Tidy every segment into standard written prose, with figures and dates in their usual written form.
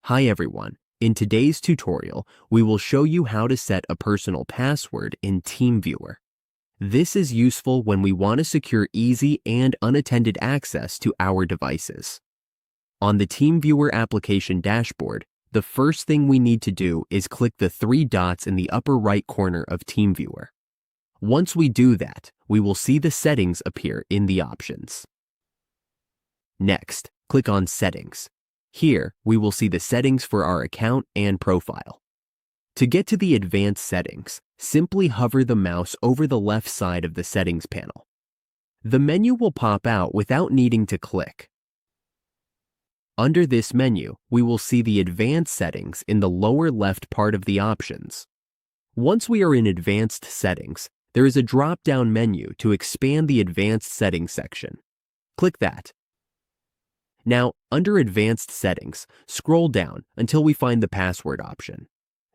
Hi everyone. In today's tutorial, we will show you how to set a personal password in Teamviewer. This is useful when we want to secure easy and unattended access to our devices. On the Teamviewer application dashboard, the first thing we need to do is click the three dots in the upper right corner of Teamviewer. Once we do that, we will see the settings appear in the options. Next, click on Settings. Here, we will see the settings for our account and profile. To get to the advanced settings, simply hover the mouse over the left side of the settings panel. The menu will pop out without needing to click. Under this menu, we will see the advanced settings in the lower left part of the options. Once we are in advanced settings, there is a drop-down menu to expand the advanced settings section. Click that. Now, under Advanced Settings, scroll down until we find the Password option.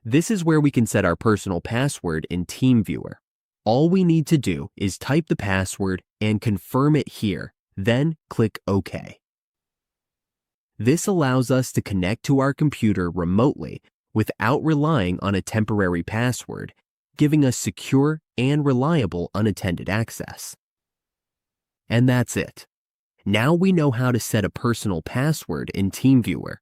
This is where we can set our personal password in Teamviewer. All we need to do is type the password and confirm it here, then click OK. This allows us to connect to our computer remotely without relying on a temporary password, giving us secure and reliable unattended access. And that's it. Now we know how to set a personal password in Teamviewer.